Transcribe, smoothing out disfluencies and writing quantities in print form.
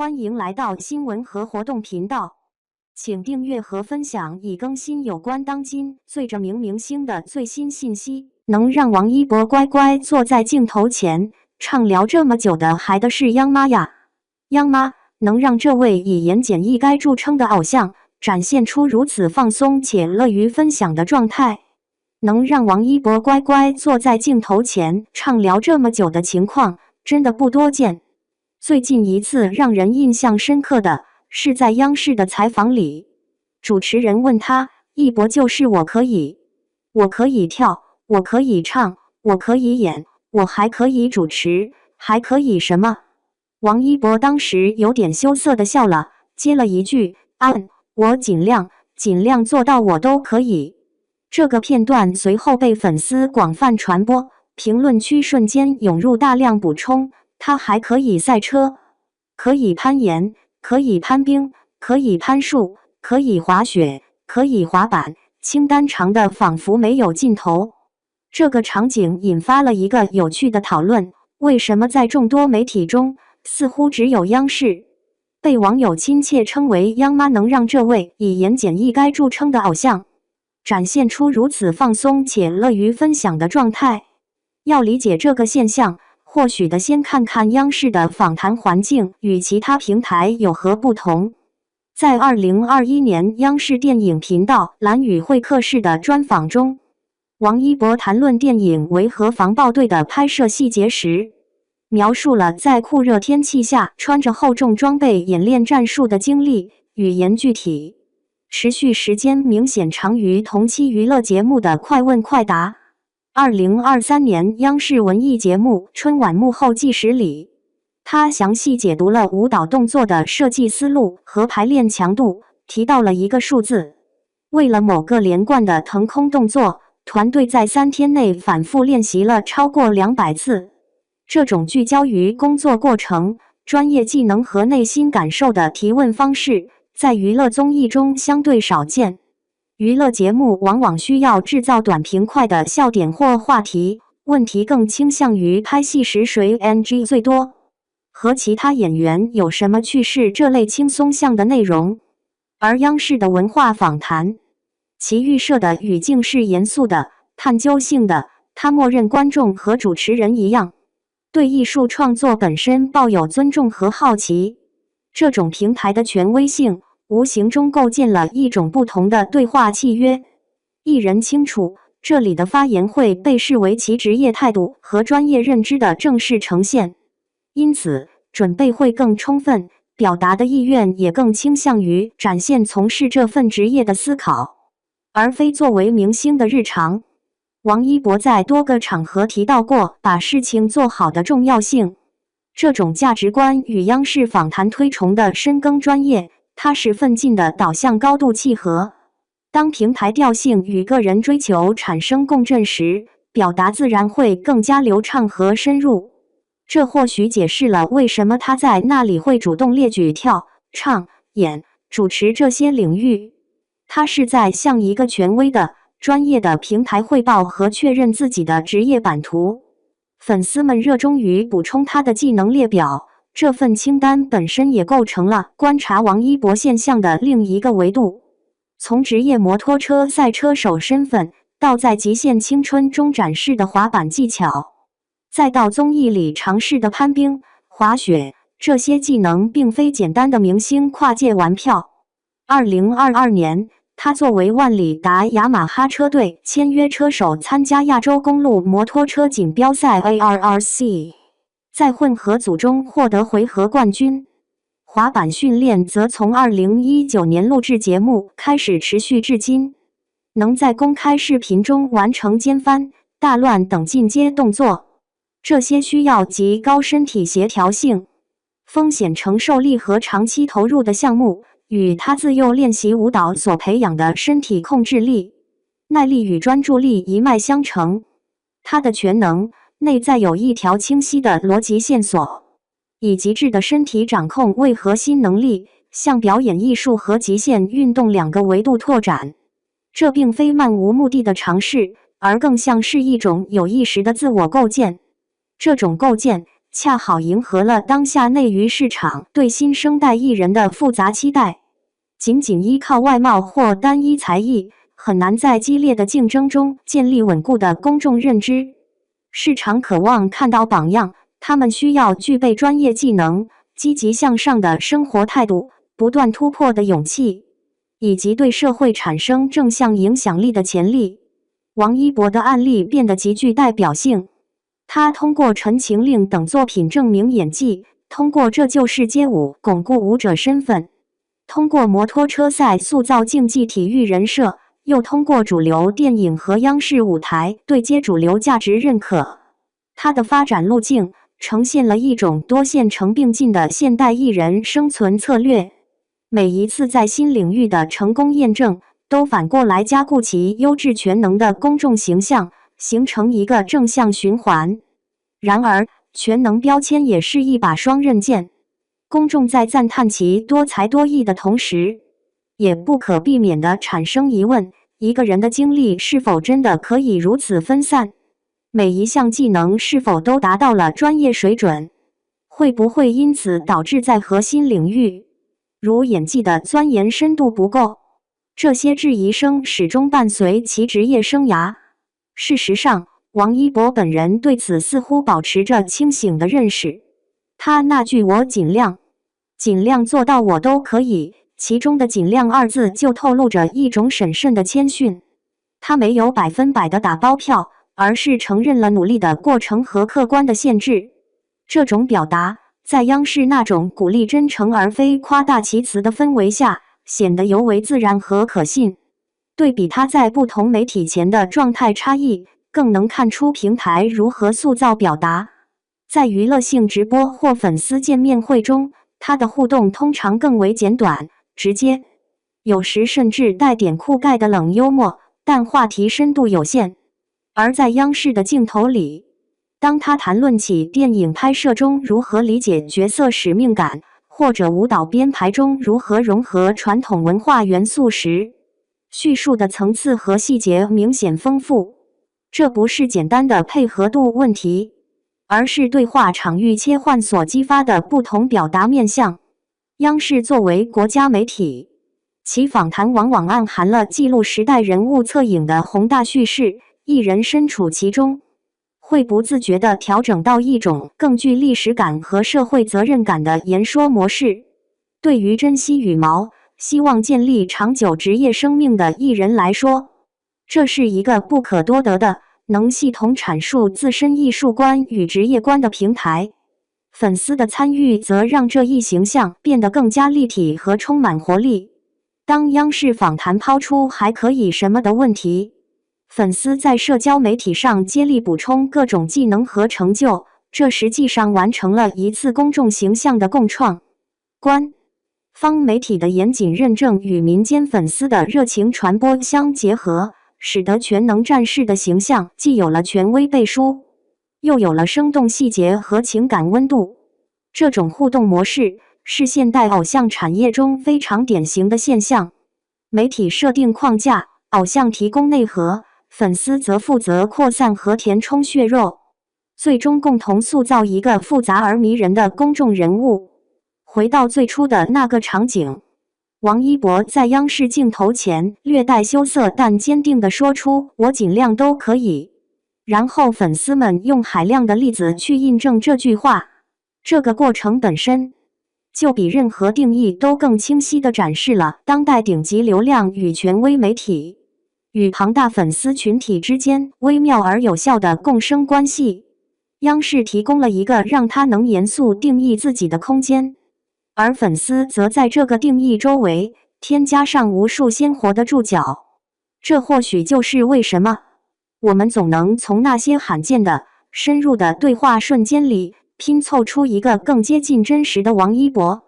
欢迎来到新闻和活动频道，请订阅和分享已更新有关当今最着名明星的最新信息。能让王一博乖乖坐在镜头前畅聊这么久的，还得是央妈呀！央妈能让这位以言简意赅著称的偶像展现出如此放松且乐于分享的状态，能让王一博乖乖坐在镜头前畅聊这么久的情况，真的不多见。最近一次让人印象深刻的是在央视的采访里，主持人问他：“一博就是我可以跳，我可以唱，我可以演，我还可以主持，还可以什么？”王一博当时有点羞涩地笑了，接了一句：“我尽量做到我都可以。”这个片段随后被粉丝广泛传播，评论区瞬间涌入大量补充。他还可以赛车，可以攀岩，可以攀冰，可以攀树，可以滑雪，可以滑板，清单长的仿佛没有尽头。这个场景引发了一个有趣的讨论：为什么在众多媒体中，似乎只有央视被网友亲切称为央妈，能让这位以言简意赅著称的偶像展现出如此放松且乐于分享的状态？要理解这个现象，或许得先看看央视的访谈环境与其他平台有何不同。在2021年央视电影频道蓝宇会客室的专访中，王一博谈论电影《维和防暴队》的拍摄细节时，描述了在酷热天气下穿着厚重装备演练战术的经历，语言具体，持续时间明显长于同期娱乐节目的快问快答。2023年央视文艺节目春晚幕后纪实里，他详细解读了舞蹈动作的设计思路和排练强度，提到了一个数字：为了某个连贯的腾空动作，团队在3天内反复练习了超过200次。这种聚焦于工作过程、专业技能和内心感受的提问方式，在娱乐综艺中相对少见。娱乐节目往往需要制造短平快的笑点或话题，问题更倾向于拍戏时谁 NG 最多，和其他演员有什么趣事这类轻松向的内容。而央视的文化访谈，其预设的语境是严肃的、探究性的，它默认观众和主持人一样，对艺术创作本身抱有尊重和好奇。这种平台的权威性无形中构建了一种不同的对话契约。艺人清楚，这里的发言会被视为其职业态度和专业认知的正式呈现，因此准备会更充分，表达的意愿也更倾向于展现从事这份职业的思考，而非作为明星的日常。王一博在多个场合提到过把事情做好的重要性，这种价值观与央视访谈推崇的深耕专业、踏实奋进的导向高度契合。当平台调性与个人追求产生共振时，表达自然会更加流畅和深入。这或许解释了为什么他在那里会主动列举跳、唱、演、主持这些领域。他是在向一个权威的、专业的平台汇报和确认自己的职业版图。粉丝们热衷于补充他的技能列表，这份清单本身也构成了观察王一博现象的另一个维度。从职业摩托车赛车手身份，到在极限青春中展示的滑板技巧，再到综艺里尝试的攀冰、滑雪，这些技能并非简单的明星跨界玩票。2022年，他作为万里达雅马哈车队签约车手参加亚洲公路摩托车锦标赛 ARRC， 在混合组中获得回合冠军。滑板训练则从2019年录制节目开始持续至今，能在公开视频中完成肩翻、大乱等进阶动作，这些需要极高身体协调性、风险承受力和长期投入的项目，与他自幼练习舞蹈所培养的身体控制力、耐力与专注力一脉相承。他的全能内在有一条清晰的逻辑线索，以极致的身体掌控为核心能力，向表演艺术和极限运动2个维度拓展。这并非漫无目的的尝试，而更像是一种有意识的自我构建。这种构建恰好迎合了当下内娱市场对新生代艺人的复杂期待。仅仅依靠外貌或单一才艺，很难在激烈的竞争中建立稳固的公众认知。市场渴望看到榜样，他们需要具备专业技能、积极向上的生活态度、不断突破的勇气，以及对社会产生正向影响力的潜力。王一博的案例变得极具代表性。他通过《陈情令》等作品证明演技，通过《这就是街舞》巩固舞者身份，通过摩托车赛塑造竞技体育人设，又通过主流电影和央视舞台对接主流价值认可。他的发展路径呈现了一种多线程并进的现代艺人生存策略。每一次在新领域的成功验证，都反过来加固其优质全能的公众形象，形成一个正向循环。然而，全能标签也是一把双刃剑。公众在赞叹其多才多艺的同时，也不可避免地产生疑问：一个人的精力是否真的可以如此分散？每一项技能是否都达到了专业水准？会不会因此导致在核心领域，如演技的钻研深度不够？这些质疑声始终伴随其职业生涯。事实上，王一博本人对此似乎保持着清醒的认识。他那句"我尽量做到我都可以"，其中的"尽量"二字就透露着一种审慎的谦逊。他没有100%的打包票，而是承认了努力的过程和客观的限制。这种表达，在央视那种鼓励真诚而非夸大其词的氛围下，显得尤为自然和可信。对比他在不同媒体前的状态差异，更能看出平台如何塑造表达。在娱乐性直播或粉丝见面会中，他的互动通常更为简短、直接，有时甚至带点酷盖的冷幽默，但话题深度有限。而在央视的镜头里，当他谈论起电影拍摄中如何理解角色使命感，或者舞蹈编排中如何融合传统文化元素时，叙述的层次和细节明显丰富。这不是简单的配合度问题，而是对话场域切换所激发的不同表达面向。央视作为国家媒体，其访谈往往暗含了记录时代人物侧影的宏大叙事，艺人身处其中，会不自觉地调整到一种更具历史感和社会责任感的言说模式。对于珍惜羽毛、希望建立长久职业生命的艺人来说，这是一个不可多得的能系统阐述自身艺术观与职业观的平台。粉丝的参与则让这一形象变得更加立体和充满活力。当央视访谈抛出还可以什么的问题，粉丝在社交媒体上接力补充各种技能和成就，这实际上完成了一次公众形象的共创。官方媒体的严谨认证与民间粉丝的热情传播相结合，使得全能战士的形象既有了权威背书，又有了生动细节和情感温度。这种互动模式是现代偶像产业中非常典型的现象。媒体设定框架，偶像提供内核，粉丝则负责扩散和填充血肉，最终共同塑造一个复杂而迷人的公众人物。回到最初的那个场景，王一博在央视镜头前略带羞涩但坚定地说出"我尽量都可以"，然后粉丝们用海量的例子去印证这句话。这个过程本身，就比任何定义都更清晰地展示了当代顶级流量与权威媒体与庞大粉丝群体之间微妙而有效的共生关系。央视提供了一个让他能严肃定义自己的空间，而粉丝则在这个定义周围添加上无数鲜活的注脚。这或许就是为什么我们总能从那些罕见的、深入的对话瞬间里拼凑出一个更接近真实的王一博。